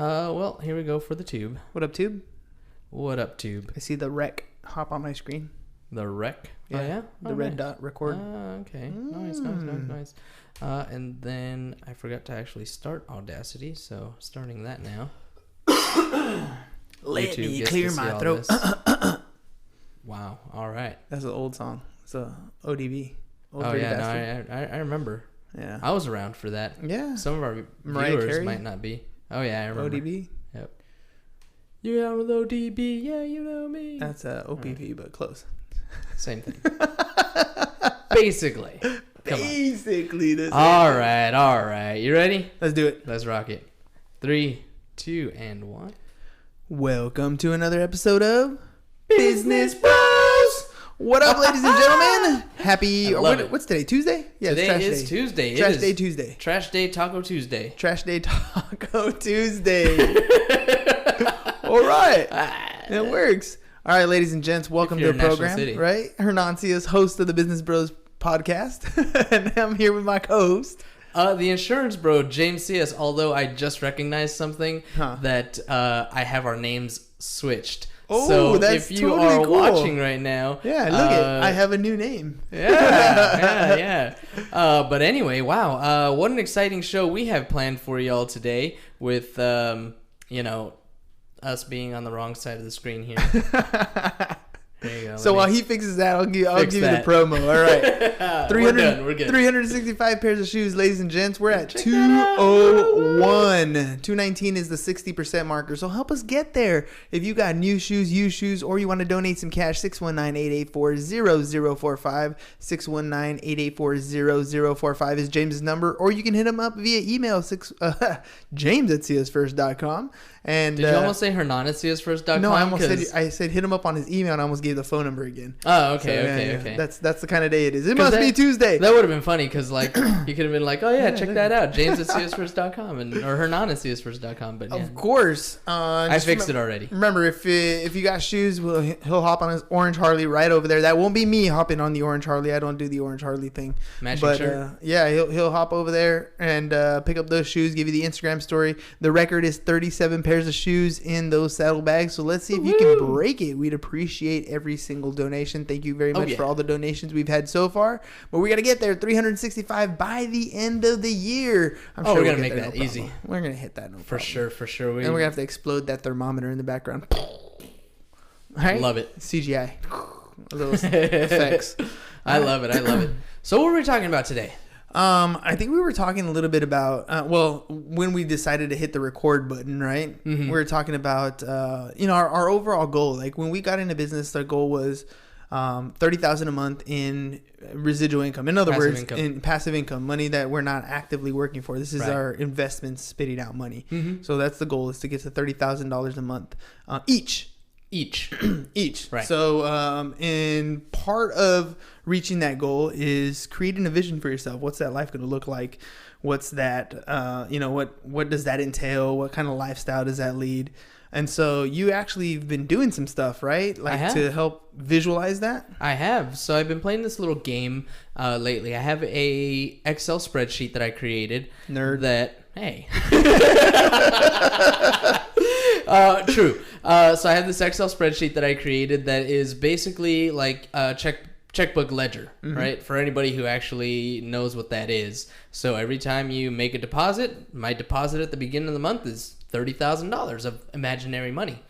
Well, here we go for the tube. What up, tube? What up, tube? I see the rec hop on my screen. The rec? Yeah. Oh, yeah? The red dot record. Okay. Nice. And then I forgot to actually start Audacity, so starting that now. Let YouTube me gets clear to see my all throat. this. Wow. All right. That's an old song. It's a ODB. Old Oh, Dirty yeah. Bastard. No, I remember. Yeah. I was around for that. Yeah. Some of our Mariah viewers Carey? might not be. Oh, yeah. I remember. ODB. Yep. You down with ODB? Yeah, you know me. That's OPV, but close. Same thing. Basically. Basically, this. All right. You ready? Let's do it. Let's rock it. 3, 2, and 1. Welcome to another episode of Business Bros. What up, ladies and gentlemen? Happy. What's today? Tuesday? Yeah, today it's is Tuesday. Trash Day Tuesday. Trash Day Taco Tuesday. Trash Day Taco Tuesday. All right. It works. All right, ladies and gents, welcome to the program. Right? Hernan is host of the Business Bros podcast. And I'm here with my co-host. The insurance bro, James C.S., although I just recognized something that I have our names switched. Oh, so that's if you totally are cool. watching right now. Yeah, look I have a new name. Yeah. But anyway, wow. What an exciting show we have planned for y'all today with, us being on the wrong side of the screen here. There you go. So while he fixes that, I'll give you the promo. All right. We're good. 365 pairs of shoes, ladies and gents. We're at 201. 219 is the 60% marker. So help us get there. If you got new shoes, used shoes, or you want to donate some cash, 619-884-0045. 619-884-0045 is James's number. Or you can hit him up via email, james@csfirst.com. And did you almost say Hernan@csfirst.com? No, I said hit him up on his email, and I almost gave the phone number again. Oh, okay, okay. That's the kind of day it is. It must be Tuesday. That would have been funny because you could have been like, oh yeah, check that out, James@csfirst.com or Hernan@csfirst.com. But yeah. Of course, I fixed it already. Remember, if you got shoes, he'll hop on his orange Harley right over there. That won't be me hopping on the orange Harley. I don't do the orange Harley thing. Matching shirt. Yeah, he'll hop over there and pick up those shoes. Give you the Instagram story. The record is 37 pairs of shoes in those saddlebags. So let's see if you can break it. We'd appreciate every single donation. Thank you very much for all the donations we've had so far. But we got to get there, 365 by the end of the year. I'm sure we're gonna make that easy. We're gonna hit that for sure. And we're gonna have to explode that thermometer in the background. All right? Love it. CGI, a little effects. I love it. So what were we talking about today? I think we were talking a little bit about, when we decided to hit the record button, right? Mm-hmm. We were talking about, our overall goal. Like when we got into business, our goal was $30,000 a month in residual income. In other words, in passive income, money that we're not actively working for. This is our investments spitting out money. Mm-hmm. So that's the goal, is to get to $30,000 a month each. Right. So in part of reaching that goal is creating a vision for yourself. What's that life going to look like? What's that what does that entail? What kind of lifestyle does that lead? And so you actually have been doing some stuff, right? Like to help visualize that? I have. So I've been playing this little game lately. I have a Excel spreadsheet that I created. Nerd. Hey. True. So I have this Excel spreadsheet that I created that is basically like a checkbook ledger, right? For anybody who actually knows what that is. So every time you make a deposit, my deposit at the beginning of the month is $30,000 of imaginary money.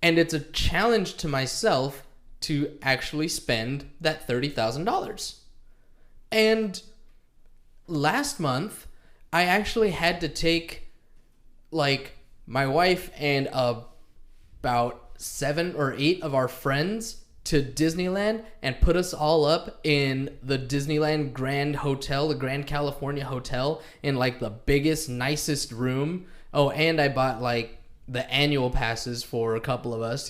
And it's a challenge to myself to actually spend that $30,000. And last month, I actually had to take my wife and about 7 or 8 of our friends to Disneyland and put us all up in the Disneyland Grand Hotel, the Grand California Hotel, in the biggest, nicest room. Oh, and I bought the annual passes for a couple of us,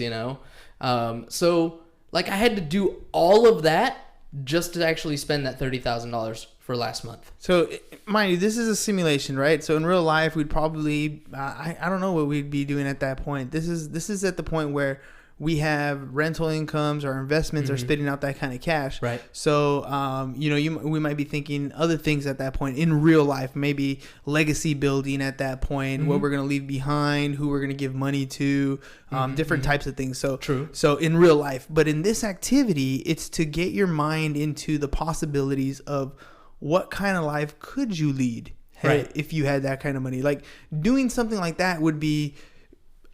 So I had to do all of that just to actually spend that $30,000 for last month. So, mind you, this is a simulation, right? So in real life, we'd probably, I don't know what we'd be doing at that point. This is at the point where we have rental incomes, our investments are spitting out that kind of cash. Right. So, we might be thinking other things at that point in real life, maybe legacy building at that point, what we're going to leave behind, who we're going to give money to, different types of things. So, true. So in real life, but in this activity, it's to get your mind into the possibilities of what kind of life could you lead if you had that kind of money. Like doing something like that would be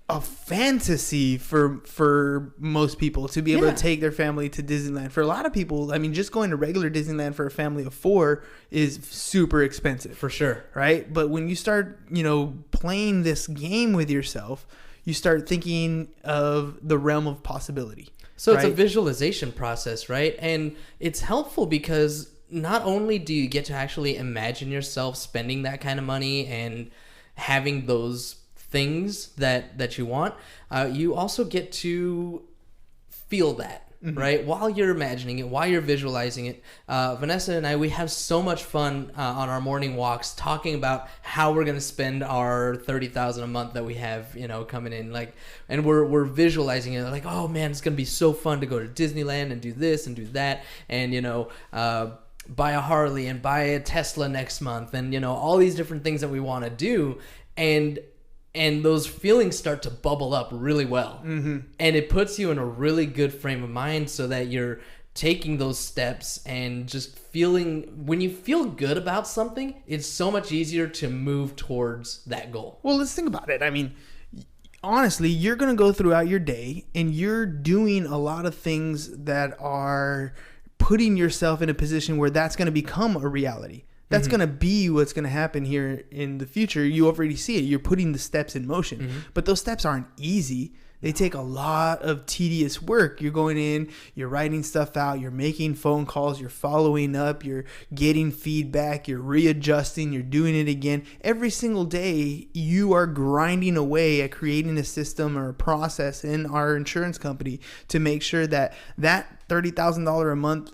a fantasy for most people to be able to take their family to Disneyland. For a lot of people, I mean, just going to regular Disneyland for a family of 4 is super expensive. For sure. Right? But when you start, playing this game with yourself, you start thinking of the realm of possibility. So it's a visualization process, right? And it's helpful because not only do you get to actually imagine yourself spending that kind of money and having those things that you want, you also get to feel that, right? While you're imagining it, while you're visualizing it. Vanessa and I, we have so much fun on our morning walks talking about how we're going to spend our $30,000 a month that we have, coming in, and we're visualizing it like, oh man, it's going to be so fun to go to Disneyland and do this and do that. And, buy a Harley and buy a Tesla next month and, all these different things that we want to do. And those feelings start to bubble up really well. And it puts you in a really good frame of mind so that you're taking those steps and just feeling, when you feel good about something, it's so much easier to move towards that goal. Well, let's think about it. I mean, honestly, you're going to go throughout your day and you're doing a lot of things that are putting yourself in a position where that's going to become a reality. That's going to be what's going to happen here in the future. You already see it. You're putting the steps in motion. But those steps aren't easy. They take a lot of tedious work. You're going in, you're writing stuff out, you're making phone calls, you're following up, you're getting feedback, you're readjusting, you're doing it again. Every single day, you are grinding away at creating a system or a process in our insurance company to make sure that that $30,000 a month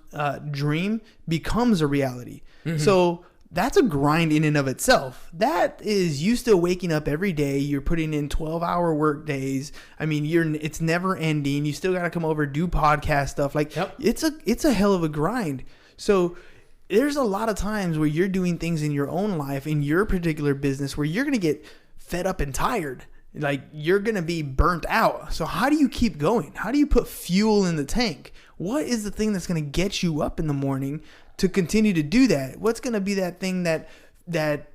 dream becomes a reality. So that's a grind in and of itself. That is you still waking up every day. You're putting in 12-hour work days. I mean, it's never ending. You still got to come over, do podcast stuff. It's a hell of a grind. So there's a lot of times where you're doing things in your own life, in your particular business, where you're going to get fed up and tired. Like you're going to be burnt out. So how do you keep going? How do you put fuel in the tank? What is the thing that's going to get you up in the morning to continue to do that? What's going to be that thing that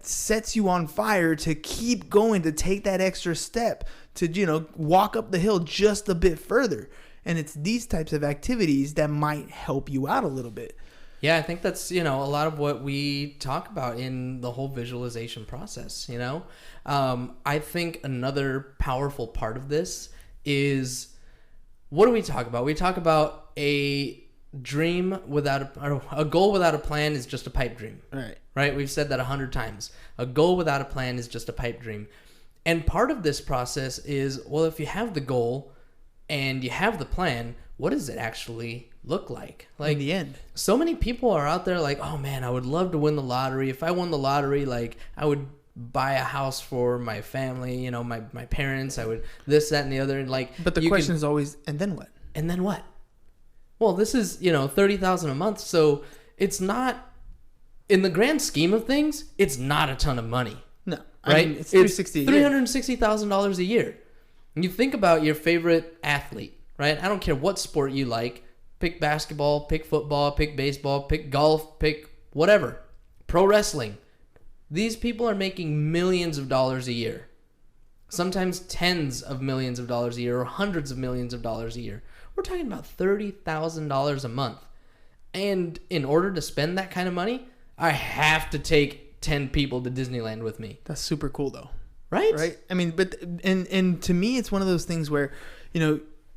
sets you on fire to keep going, to take that extra step, to, walk up the hill just a bit further? And it's these types of activities that might help you out a little bit. Yeah, I think that's, a lot of what we talk about in the whole visualization process, I think another powerful part of this is, what do we talk about? We talk about a dream without a goal without a plan is just a pipe dream. Right? We've said that 100 times. A goal without a plan is just a pipe dream. And part of this process is, well, if you have the goal and you have the plan, what does it actually look like? Like in the end, so many people are out there like, oh man, I would love to win the lottery. If I won the lottery, like I would buy a house for my family, my parents, I would this, that, and the other. And but the question is always, and then what? And then what? Well, this is, $30,000 a month. So it's not, in the grand scheme of things, it's not a ton of money. No. Right? It's $360,000 a year. And you think about your favorite athlete, right? I don't care what sport you like. Pick basketball, pick football, pick baseball, pick golf, pick whatever. Pro wrestling. These people are making millions of dollars a year. Sometimes tens of millions of dollars a year or hundreds of millions of dollars a year. We're talking about $30,000 a month. And in order to spend that kind of money, I have to take 10 people to Disneyland with me. That's super cool though. Right? Right? I mean, but and to me, it's one of those things where,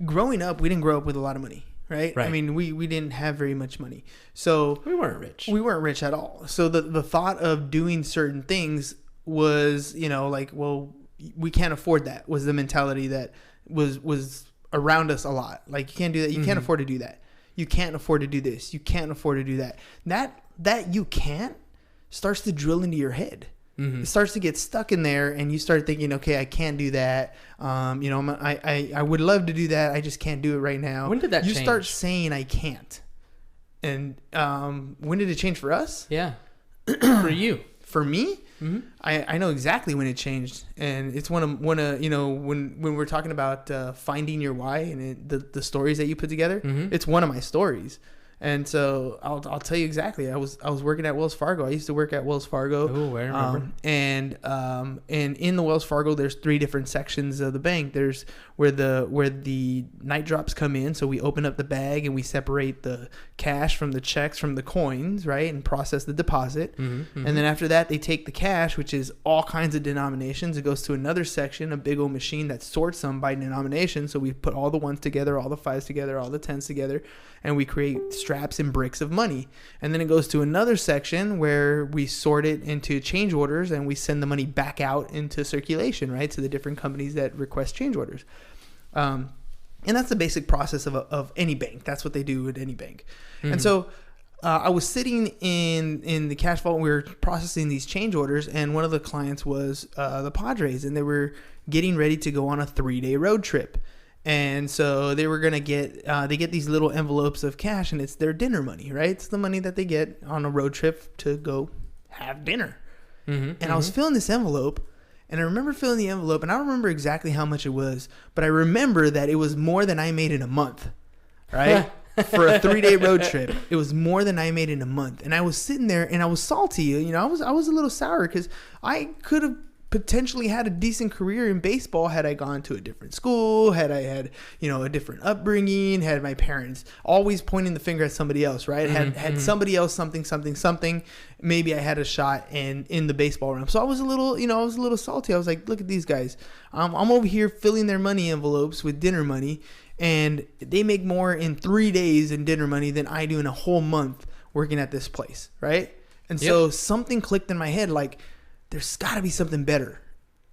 growing up, we didn't grow up with a lot of money. Right? I mean, we didn't have very much money. So we weren't rich. We weren't rich at all. So the thought of doing certain things was, well, we can't afford that, was the mentality that was around us a lot. Like, you can't do that. You can't afford to do that. You can't afford to do this. You can't afford to do that. That you can't starts to drill into your head. It starts to get stuck in there, and you start thinking, okay, I can't do that. I would love to do that. I just can't do it right now. When did that you change? start saying I can't. And when did it change for us? Yeah. For you. For me? Mm-hmm. I know exactly when it changed, and it's when we're talking about finding your why and the stories that you put together. Mm-hmm. It's one of my stories. And so I'll tell you exactly. I was working at Wells Fargo. I used to work at Wells Fargo. Oh, I remember. And in the Wells Fargo, there's 3 different sections of the bank. There's where the night drops come in. So we open up the bag and we separate the cash from the checks from the coins, right, and process the deposit. Mm-hmm, mm-hmm. And then after that, they take the cash, which is all kinds of denominations. It goes to another section, a big old machine that sorts them by denomination. So we put all the ones together, all the fives together, all the tens together, and we create straps and bricks of money. And then it goes to another section where we sort it into change orders and we send the money back out into circulation, right, to the different companies that request change orders. And that's the basic process of any bank. That's what they do at any bank. Mm-hmm. And so I was sitting in the cash vault and we were processing these change orders, and one of the clients was the Padres, and they were getting ready to go on a 3-day road trip. And so they were going to they get these little envelopes of cash, and it's their dinner money, right? It's the money that they get on a road trip to go have dinner. Mm-hmm, and I was filling this envelope, and I remember filling the envelope, and I don't remember exactly how much it was, but I remember that it was more than I made in a month, right? For a 3-day road trip. It was more than I made in a month. And I was sitting there and I was salty. I was a little sour because I could have potentially had a decent career in baseball had I gone to a different school, had I had, a different upbringing, had my parents always pointing the finger at somebody else, right? Had somebody else something, maybe I had a shot in the baseball realm. So I was a little salty. I was like, look at these guys. I'm over here filling their money envelopes with dinner money, and they make more in 3 days in dinner money than I do in a whole month working at this place, right? And so something clicked in my head, like, there's got to be something better.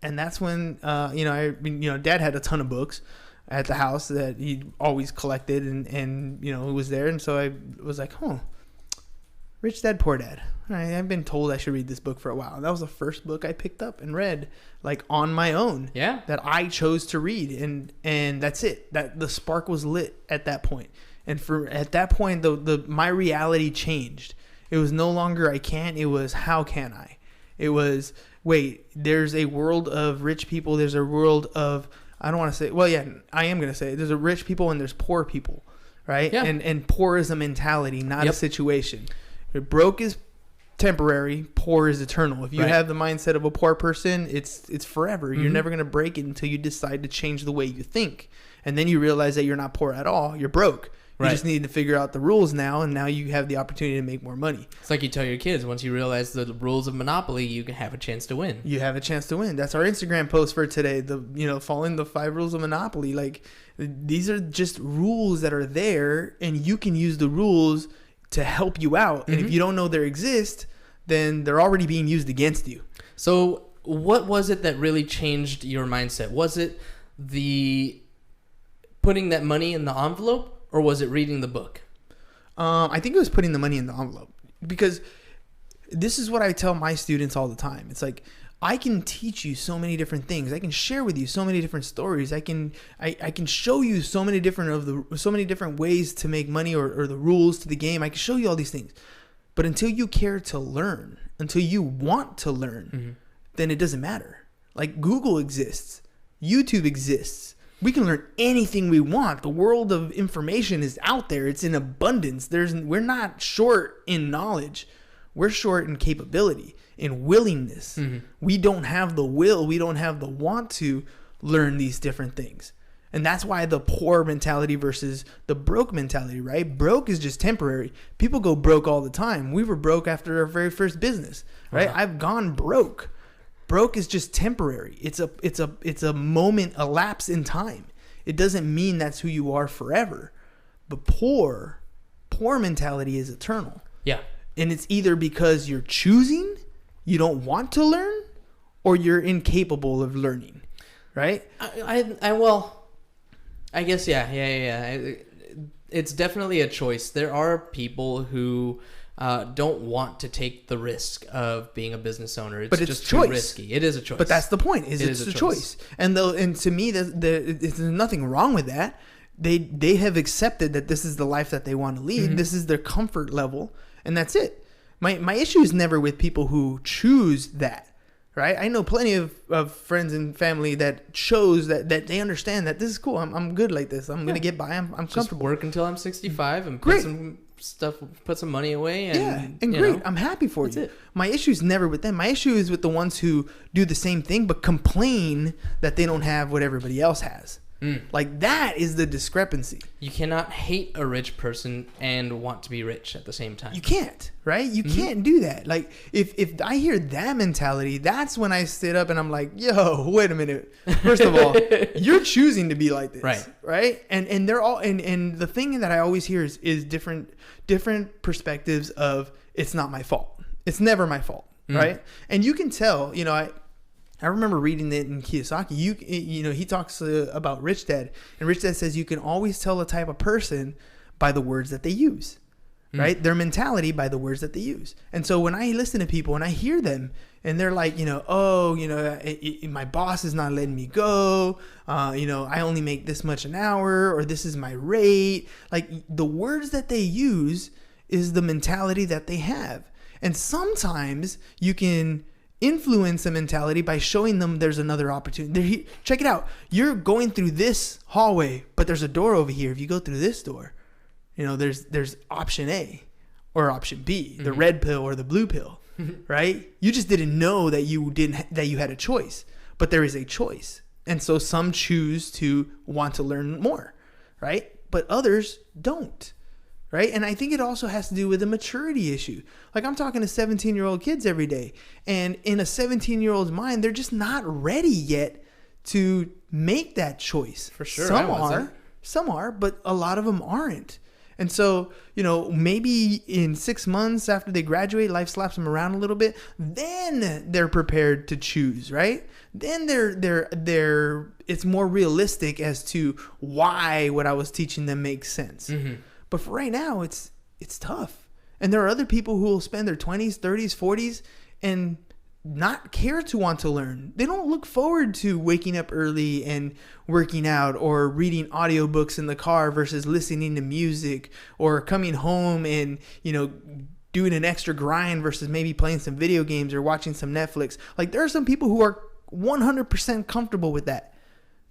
And that's when, Dad had a ton of books at the house that he always collected and it was there. And so I was like, Rich Dad, Poor Dad. All right, I've been told I should read this book for a while. And that was the first book I picked up and read, like, on my own. Yeah. That I chose to read. And that's it. That the spark was lit at that point. And at that point, my reality changed. It was no longer I can't. It was how can I? It was, wait, there's a world of rich people. There's a world of, I don't want to say, well, yeah, I am going to say it. There's a rich people and there's poor people, right? Yeah. And poor is a mentality, not a situation. Broke is temporary, poor is eternal. If you have the mindset of a poor person, it's forever. Mm-hmm. You're never going to break it until you decide to change the way you think. And then you realize that you're not poor at all. You're broke. You just need to figure out the rules now, and now you have the opportunity to make more money. It's like you tell your kids, once you realize the rules of Monopoly, you can have a chance to win. You have a chance to win. That's our Instagram post for today. Following the 5 rules of Monopoly. Like, these are just rules that are there, and you can use the rules to help you out. Mm-hmm. And if you don't know they exist, then they're already being used against you. So what was it that really changed your mindset? Was it the putting that money in the envelope? Or was it reading the book? I think it was putting the money in the envelope. Because this is what I tell my students all the time. It's like, I can teach you so many different things. I can share with you so many different stories. I can show you so many different ways to make money or the rules to the game. I can show you all these things. But until you care to learn, until you want to learn, then it doesn't matter. Like, Google exists. YouTube exists. We can learn anything we want. The world of information is out there. It's in abundance. We're not short in knowledge. We're short in capability, in willingness. Mm-hmm. We don't have the will. We don't have the want to learn these different things. And that's why the poor mentality versus the broke mentality, right? Broke is just temporary. People go broke all the time. We were broke after our very first business, right? Wow. I've gone broke. Broke is just temporary. It's a moment, a lapse in time. It doesn't mean that's who you are forever. But poor mentality is eternal. Yeah. And it's either because you're choosing, you don't want to learn, or you're incapable of learning, right? I guess yeah. It's definitely a choice. There are people who don't want to take the risk of being a business owner. It's but it's just choice. too risky. It is a choice. But that's the point. It's a choice. And to me, there's nothing wrong with that. They have accepted that this is the life that they want to lead. This is their comfort level, and that's it. My issue is never with people who choose that. Right, I know plenty of friends and family that chose that they understand that this is cool. I'm good like this. I'm gonna get by. I'm comfortable. Just work until I'm 65 and Great. put some money away. And, and great. I'm happy for you. It. My issue is never with them. My issue is with the ones who do the same thing but complain that they don't have what everybody else has. Like that is the discrepancy. You cannot hate a rich person and want to be rich at the same time. You can't, right? You can't do that. Like if I hear that mentality, that's when I sit up and I'm like, yo, wait a minute. First of all, you're choosing to be like this, right? And they're all and the thing that I always hear is different perspectives of it's not my fault. It's never my fault, right? And you can tell, I remember reading it in Kiyosaki. He talks about Rich Dad, and Rich Dad says you can always tell the type of person by the words that they use, right? Their mentality by the words that they use. And so when I listen to people and I hear them, and they're like, my boss is not letting me go. I only make this much an hour, or this is my rate. Like the words that they use is the mentality that they have, and sometimes you can influence a mentality by showing them there's another opportunity. Check it out. You're going through this hallway, but there's a door over here. If you go through this door, there's option A or option B, the red pill or the blue pill, right? You just didn't know that you had a choice, but there is a choice. And so some choose to want to learn more, right? But others don't. Right. And I think it also has to do with a maturity issue. Like I'm talking to 17-year-old kids every day. And in a 17-year-old's mind, they're just not ready yet to make that choice. For sure. Some are, but a lot of them aren't. And so, maybe in 6 months after they graduate, life slaps them around a little bit. Then they're prepared to choose. Right. Then it's more realistic as to why what I was teaching them makes sense. But for right now, it's tough. And there are other people who will spend their 20s, 30s, 40s and not care to want to learn. They don't look forward to waking up early and working out or reading audiobooks in the car versus listening to music or coming home and, doing an extra grind versus maybe playing some video games or watching some Netflix. Like there are some people who are 100% comfortable with that.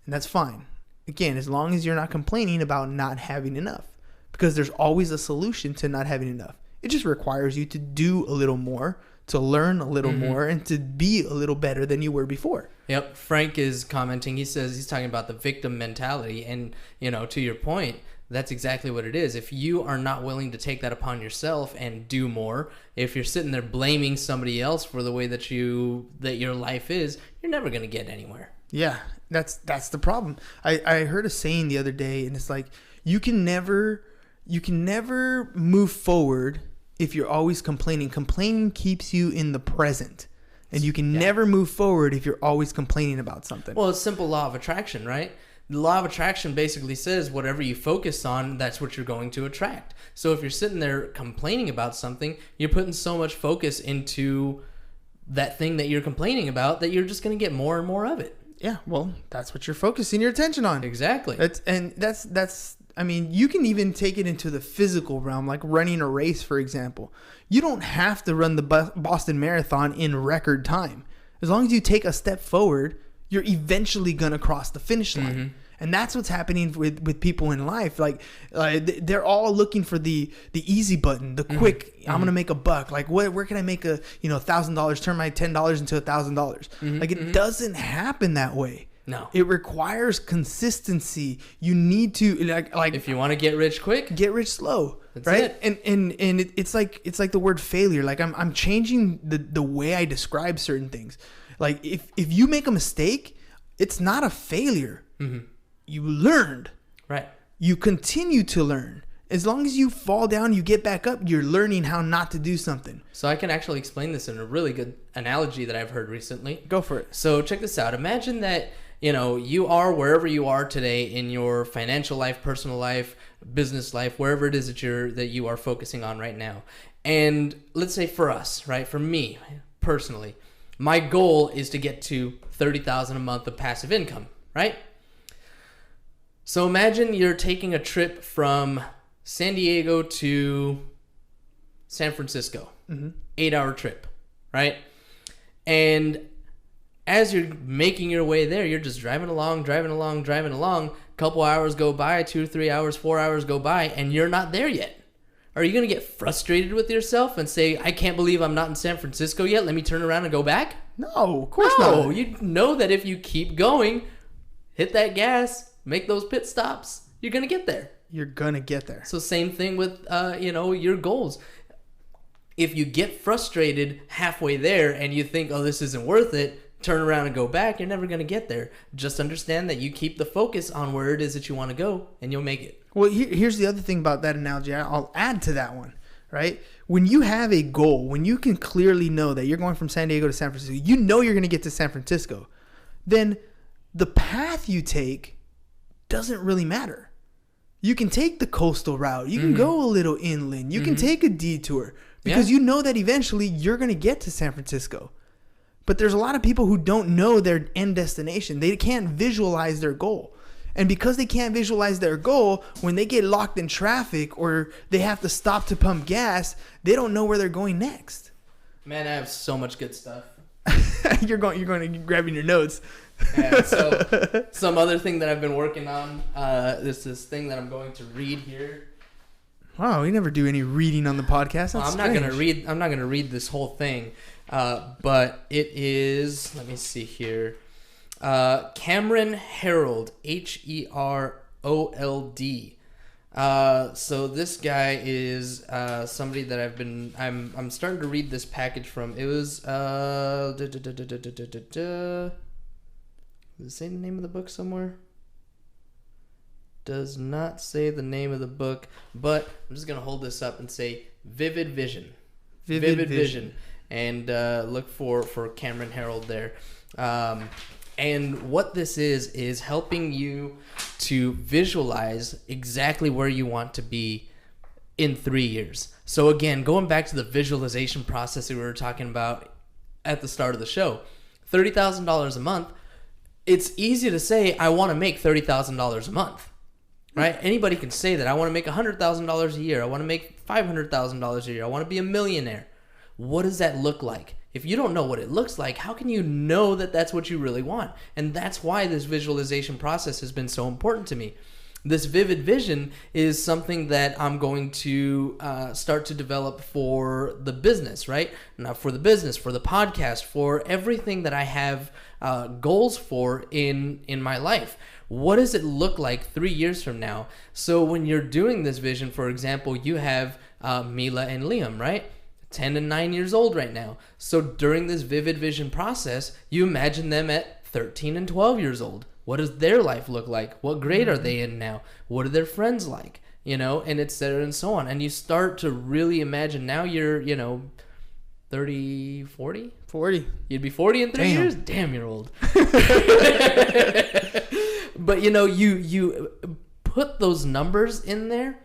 And that's fine. Again, as long as you're not complaining about not having enough. Because there's always a solution to not having enough. It just requires you to do a little more, to learn a little more, and to be a little better than you were before. Yep. Frank is commenting. He says he's talking about the victim mentality. And, to your point, that's exactly what it is. If you are not willing to take that upon yourself and do more, if you're sitting there blaming somebody else for the way that your life is, you're never going to get anywhere. Yeah, that's the problem. I heard a saying the other day, and it's like, you can never move forward if you're always complaining. Complaining keeps you in the present. And you can never move forward if you're always complaining about something. Well, it's simple law of attraction, right? The law of attraction basically says whatever you focus on, that's what you're going to attract. So if you're sitting there complaining about something, you're putting so much focus into that thing that you're complaining about that you're just going to get more and more of it. Yeah, well, that's what you're focusing your attention on. Exactly. That's I mean, you can even take it into the physical realm, like running a race, for example. You don't have to run the Boston Marathon in record time. As long as you take a step forward, you're eventually going to cross the finish line. And that's what's happening with people in life. Like they're all looking for the easy button, the quick, I'm going to make a buck. Like where can I make a, $1,000, turn my $10 into $1,000? Like it doesn't happen that way. No. It requires consistency. You need to like if you want to get rich quick, get rich slow. That's right? it. And it's like the word failure. Like I'm changing the way I describe certain things. Like if you make a mistake, it's not a failure. You learned. Right. You continue to learn. As long as you fall down, you get back up, you're learning how not to do something. So I can actually explain this in a really good analogy that I've heard recently. Go for it. So check this out. Imagine that, you are wherever you are today in your financial life, personal life, business life, wherever it is that you are focusing on right now. And let's say for us, right? For me personally, my goal is to get to $30,000 a month of passive income, right? So imagine you're taking a trip from San Diego to San Francisco, 8-hour trip, right? And as you're making your way there, you're just driving along. A couple hours go by, 2 or 3 hours, 4 hours go by, and you're not there yet. Are you going to get frustrated with yourself and say, I can't believe I'm not in San Francisco yet. Let me turn around and go back? No, of course not. No, you know that if you keep going, hit that gas, make those pit stops, you're going to get there. You're going to get there. So same thing with, your goals. If you get frustrated halfway there and you think, oh, this isn't worth it, turn around and go back, you're never going to get there. Just understand that you keep the focus on where it is that you want to go, and you'll make it. Well, here's the other thing about that analogy. I'll add to that one, right? When you have a goal, when you can clearly know that you're going from San Diego to San Francisco, you know you're going to get to San Francisco, then the path you take doesn't really matter. You can take the coastal route. You can go a little inland. You can take a detour because you know that eventually you're going to get to San Francisco. But there's a lot of people who don't know their end destination. They can't visualize their goal. And because they can't visualize their goal, when they get locked in traffic or they have to stop to pump gas, they don't know where they're going next. Man, I have so much good stuff. You're going to grabbing your notes. Yeah, so some other thing that I've been working on, this thing that I'm going to read here. Wow, we never do any reading on the podcast. That's I'm not gonna read this whole thing, but it is. Let me see here. Cameron Herold, Herold. So this guy is somebody that I'm starting to read this package from. It was does it say the name of the book somewhere? Does not say the name of the book, but I'm just gonna hold this up and say Vivid Vision. Vivid Vision. And look for Cameron Herold there. And what this is helping you to visualize exactly where you want to be in 3 years. So again, going back to the visualization process that we were talking about at the start of the show, $30,000 a month, it's easy to say, I want to make $30,000 a month, right? Anybody can say that. I want to make $100,000 a year. I want to make $500,000 a year. I want to be a millionaire. What does that look like? If you don't know what it looks like, how can you know that that's what you really want? And that's why this visualization process has been so important to me. This vivid vision is something that I'm going to start to develop for the business, right? Not for the business, for the podcast, for everything that I have goals for in my life. What does it look like 3 years from now? So when you're doing this vision, for example, you have Mila and Liam, right? 10 and 9 years old right now. So during this vivid vision process, you imagine them at 13 and 12 years old. What does their life look like? What grade are they in now? What are their friends like? And et cetera and so on. And you start to really imagine. Now you're, 30, 40? 40. You'd be 40 in 3 years? Damn, you're old. But, you put those numbers in there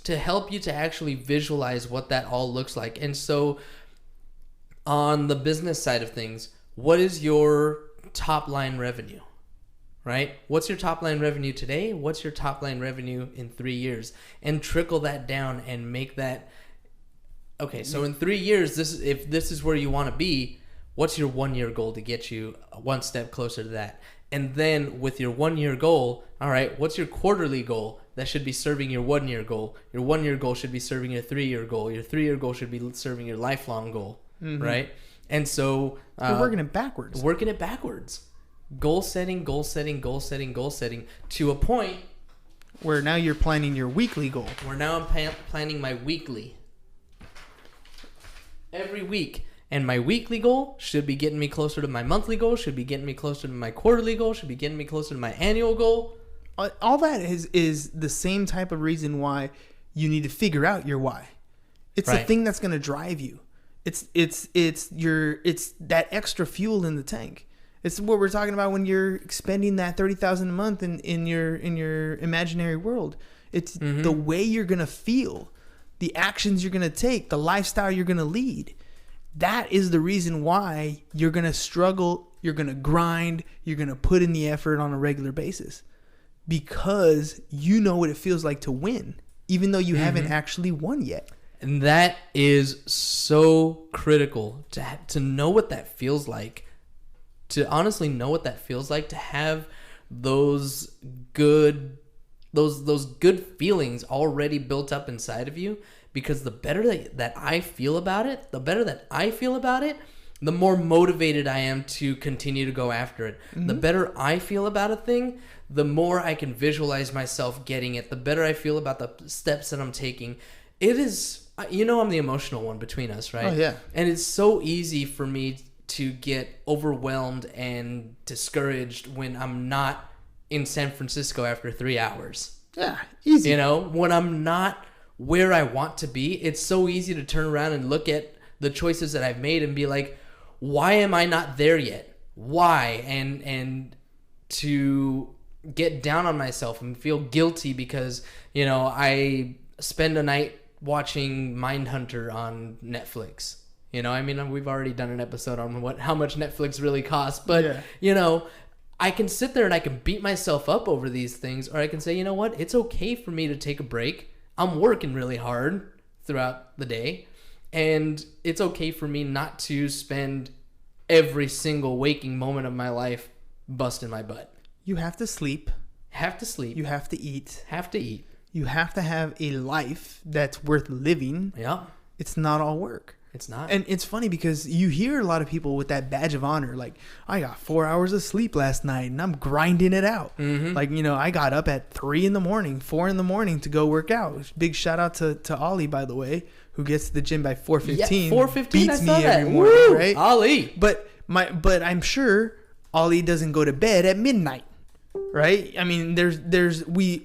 to help you to actually visualize what that all looks like. And so on the business side of things, what is your top line revenue, right? What's your top line revenue today? What's your top line revenue in 3 years? And trickle that down and make that, okay, so in 3 years, if this is where you want to be, what's your 1 year goal to get you one step closer to that? And then with your 1 year goal, all right, what's your quarterly goal? That should be serving your 1 year goal. Your 1 year goal should be serving your 3 year goal. Your 3 year goal should be serving your lifelong goal, right? And so we're working it backwards. Goal setting to a point where now you're planning your weekly goal. Where now I'm planning my weekly. Every week. And my weekly goal should be getting me closer to my monthly goal, should be getting me closer to my quarterly goal, should be getting me closer to my annual goal. All that is the same type of reason why you need to figure out your why. It's the thing that's going to drive you. It's that extra fuel in the tank. It's what we're talking about when you're spending that $30,000 a month in your imaginary world. It's the way you're going to feel the actions you're going to take, the lifestyle you're going to lead. That is the reason why you're going to struggle, you're going to grind, you're going to put in the effort on a regular basis. Because you know what it feels like to win, even though you haven't actually won yet. And that is so critical to know what that feels like. To honestly know what that feels like, to have those good feelings already built up inside of you. Because the better that I feel about it, the more motivated I am to continue to go after it. The better I feel about a thing, the more I can visualize myself getting it. The better I feel about the steps that I'm taking. It is, I'm the emotional one between us, right? Oh, yeah. And it's so easy for me to get overwhelmed and discouraged when I'm not in San Francisco after 3 hours. Yeah, easy. When I'm not where I want to be, it's so easy to turn around and look at the choices that I've made and be like, why am I not there yet? Why? And to get down on myself and feel guilty because, I spend a night watching Mindhunter on Netflix. We've already done an episode on how much Netflix really costs, but I can sit there and I can beat myself up over these things, or I can say, you know what? It's okay for me to take a break. I'm working really hard throughout the day, and it's okay for me not to spend every single waking moment of my life busting my butt. You have to sleep. You have to eat. You have to have a life that's worth living. Yeah. It's not all work. It's not. And it's funny because you hear a lot of people with that badge of honor, like, I got 4 hours of sleep last night and I'm grinding it out. Like, I got up at 3 a.m, 4 a.m. to go work out. Big shout out to Ollie, by the way, who gets to the gym by 4:15. Yeah, 4:15. Beats me every morning, Woo! right? Ollie. But I'm sure Ollie doesn't go to bed at midnight. Right? I mean,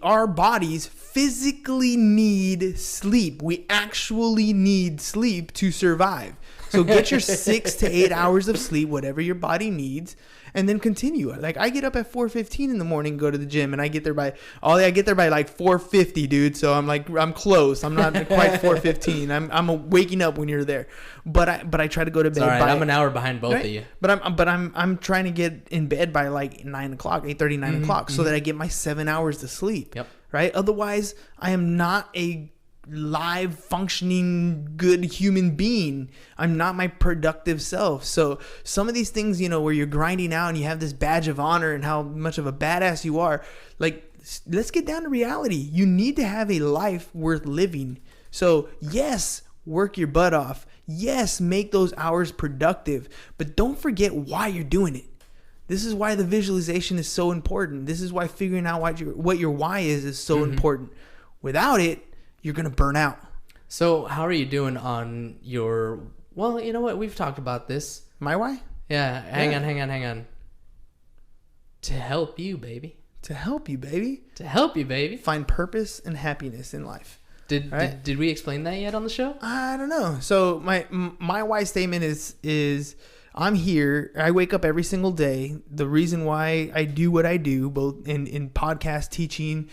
our bodies physically need sleep. We actually need sleep to survive. So get your 6 to 8 hours of sleep, whatever your body needs, and then continue. Like, I get up at 4:15 in the morning, go to the gym, and I get there by like 4:50, dude. So I'm close. I'm not quite 4:15. I'm waking up when you're there. But I try to go to bed. All right, I'm an hour behind both of you. But I'm trying to get in bed by like 9 o'clock, 8:30, 9 o'clock, so that I get my 7 hours to sleep. Yep. Right. Otherwise, I am not a live functioning good human being. I'm not my productive self. So some of these things, where you're grinding out and you have this badge of honor and how much of a badass you are, like, let's get down to reality. You need to have a life worth living. So yes, work your butt off. Yes, make those hours productive, but don't forget why you're doing it. This is why the visualization is so important. This is why figuring out what your why is so important. Without it, you're going to burn out. So how are you doing on your... Well, you know what? We've talked about this. My why? Yeah. Hang on. To help you, baby. To help you, baby. Find purpose and happiness in life. Did we explain that yet on the show? I don't know. So my why statement is I'm here. I wake up every single day. The reason why I do what I do, both in podcast teaching,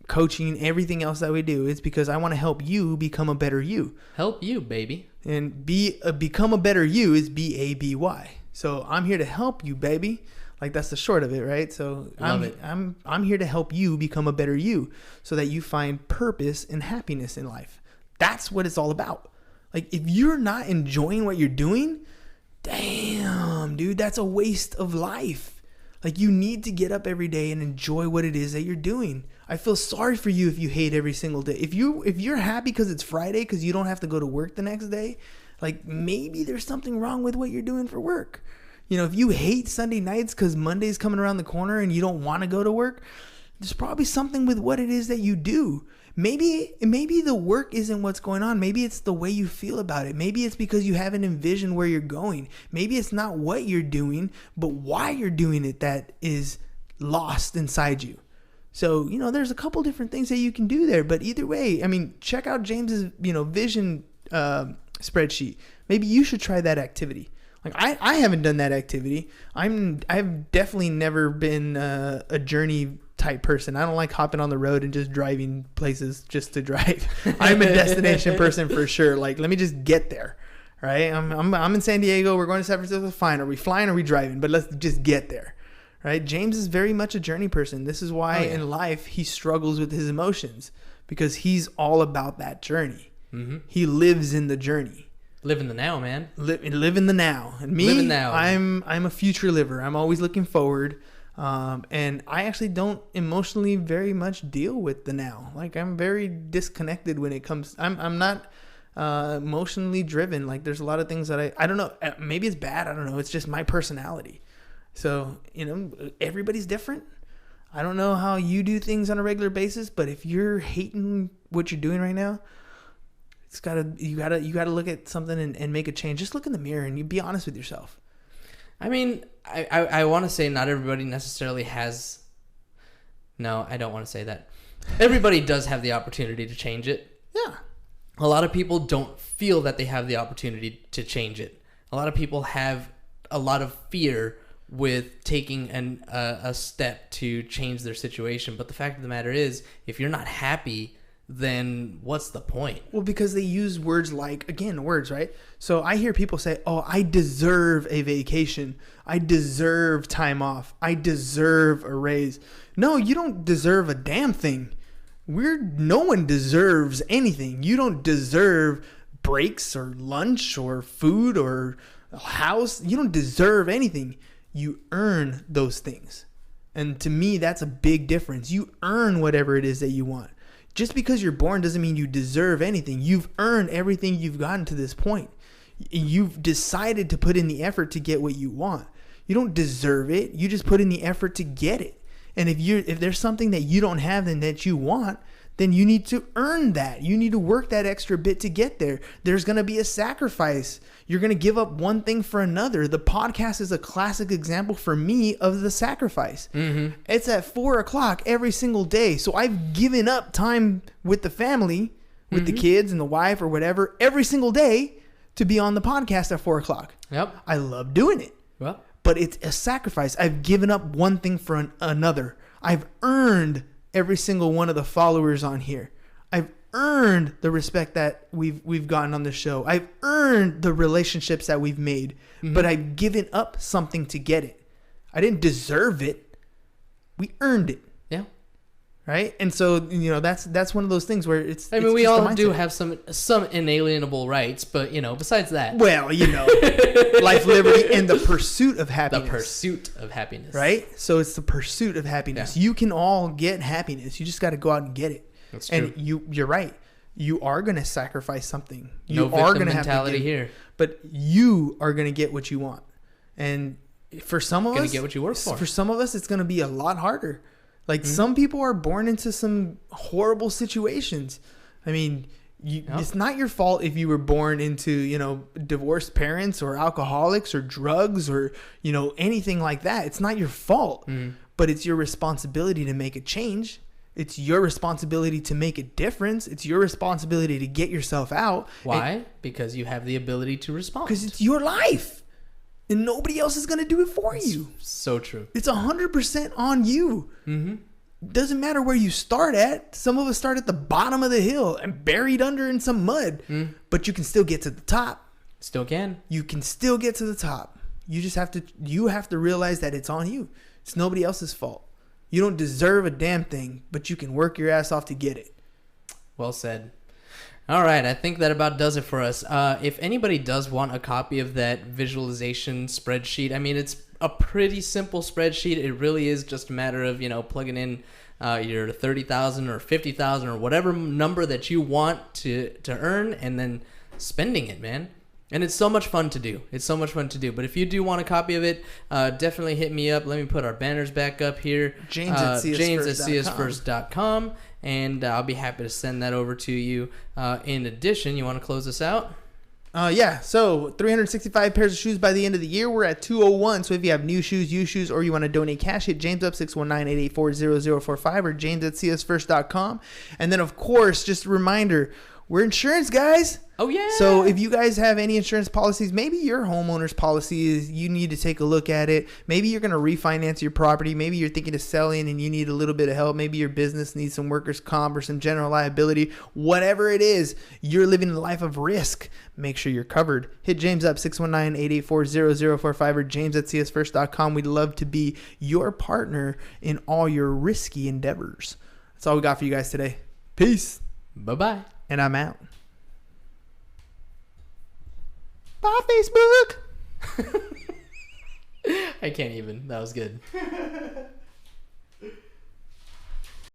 coaching, everything else that we do, is because I want to help you become a better you. Help you, baby. And become a better you is BABY. So I'm here to help you, baby. Like, that's the short of it, right? So I'm here to help you become a better you so that you find purpose and happiness in life. That's what it's all about. Like, if you're not enjoying what you're doing, damn, dude, that's a waste of life. Like, you need to get up every day and enjoy what it is that you're doing. I feel sorry for you if you hate every single day. If you're happy because it's Friday because you don't have to go to work the next day, like, maybe there's something wrong with what you're doing for work. If you hate Sunday nights because Monday's coming around the corner and you don't want to go to work, there's probably something with what it is that you do. Maybe the work isn't what's going on. Maybe it's the way you feel about it. Maybe it's because you haven't envisioned where you're going. Maybe it's not what you're doing, but why you're doing it that is lost inside you. So, there's a couple different things that you can do there. But either way, I mean, check out James's, vision spreadsheet. Maybe you should try that activity. Like, I haven't done that activity. I've definitely never been a journey type type person. I don't like hopping on the road and just driving places just to drive. I'm a destination person for sure. Like, let me just get there, right? I'm in San Diego. We're going to San Francisco. Fine. Are we flying or are we driving? But let's just get there, right? James is very much a journey person. This is why in life he struggles with his emotions, because he's all about that journey. Mm-hmm. He lives in the journey. Live in the now, man. Live in the now. And me, live in now. I'm a future liver. I'm always looking forward. And I actually don't emotionally very much deal with the now. Like, I'm very disconnected when it comes. I'm not emotionally driven. Like, there's a lot of things that I don't know. Maybe it's bad. I don't know. It's just my personality. So, everybody's different. I don't know how you do things on a regular basis, but if you're hating what you're doing right now, you gotta look at something and make a change. Just look in the mirror and you be honest with yourself. I mean, I want to say not everybody necessarily has. No, I don't want to say that. Everybody does have the opportunity to change it. Yeah. A lot of people don't feel that they have the opportunity to change it. A lot of people have a lot of fear with taking a step to change their situation. But the fact of the matter is, if you're not happy, then what's the point? Well, because they use words like, again, words, right? So I hear people say, oh, I deserve a vacation. I deserve time off. I deserve a raise. No, you don't deserve a damn thing. No one deserves anything. You don't deserve breaks or lunch or food or a house. You don't deserve anything. You earn those things. And to me, that's a big difference. You earn whatever it is that you want. Just because you're born doesn't mean you deserve anything. You've earned everything you've gotten to this point. You've decided to put in the effort to get what you want. You don't deserve it. You just put in the effort to get it. And if there's something that you don't have and that you want, then you need to earn that. You need to work that extra bit to get there. There's going to be a sacrifice. You're going to give up one thing for another. The podcast is a classic example for me of the sacrifice. Mm-hmm. It's at 4:00 every single day. So I've given up time with the family, with the kids and the wife or whatever, every single day to be on the podcast at 4:00. Yep. I love doing it. Well, but it's a sacrifice. I've given up one thing for another. I've earned every single one of the followers on here. I've earned the respect that we've gotten on the show. I've earned the relationships that we've made, but I've given up something to get it. I didn't deserve it. We earned it. Yeah. Right? And so, that's one of those things where it's we all do have some inalienable rights, but besides that. Well, life, liberty, and the pursuit of happiness. The pursuit of happiness. Right? So it's the pursuit of happiness. Yeah. You can all get happiness. You just got to go out and get it. That's true. And you're right. You are going to sacrifice something. You are going to have mentality here. But you are going to get what you want. And for some of us, going to get what you work for. For some of us, it's going to be a lot harder. Like some people are born into some horrible situations. I mean, it's not your fault if you were born into, divorced parents or alcoholics or drugs or, anything like that. It's not your fault, but it's your responsibility to make a change. It's your responsibility to make a difference. It's your responsibility to get yourself out. Why? Because you have the ability to respond. Because it's your life. And nobody else is going to do it for you. So true. It's 100% on you. Mm-hmm. Doesn't matter where you start at. Some of us start at the bottom of the hill and buried under in some mud. But you can still get to the top. Still can. You can still get to the top. You just have to realize that it's on you. It's nobody else's fault. You don't deserve a damn thing, but you can work your ass off to get it. Well said. All right, I think that about does it for us. If anybody does want a copy of that visualization spreadsheet, I mean, it's a pretty simple spreadsheet. It really is just a matter of, plugging in your 30,000 or 50,000 or whatever number that you want to earn and then spending it, man. And it's so much fun to do. But if you do want a copy of it, definitely hit me up. Let me put our banners back up here. James at CSFirst.com. And I'll be happy to send that over to you. In addition, you want to close this out? Yeah. So 365 pairs of shoes by the end of the year. We're at 201. So if you have new shoes, used shoes, or you want to donate cash, hit James up 619-884-0045 or James at CSFirst.com. And then, of course, just a reminder, we're insurance guys. Oh, yeah. So if you guys have any insurance policies, maybe your homeowner's policy is you need to take a look at it. Maybe you're going to refinance your property. Maybe you're thinking of selling and you need a little bit of help. Maybe your business needs some workers' comp or some general liability. Whatever it is, you're living a life of risk. Make sure you're covered. Hit James up, 619-884-0045 or james@csfirst.com. We'd love to be your partner in all your risky endeavors. That's all we got for you guys today. Peace. Bye-bye. And I'm out. Bye, Facebook. I can't even. That was good.